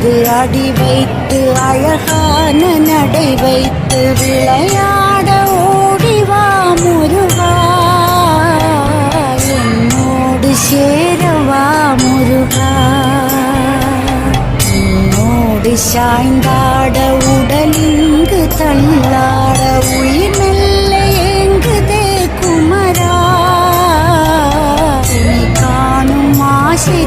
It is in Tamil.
மீது அடி வைத்து அழகான நடை வைத்து விளையாட ஓடிவா முருகா, என்னோடு சேரவா முருகா. என்னோடு சாய்ந்தாட உடலிங்கு தள்ளாட உயிர் மெல்ல ஏங்குதே குமரா, நீ காணும் ஆசை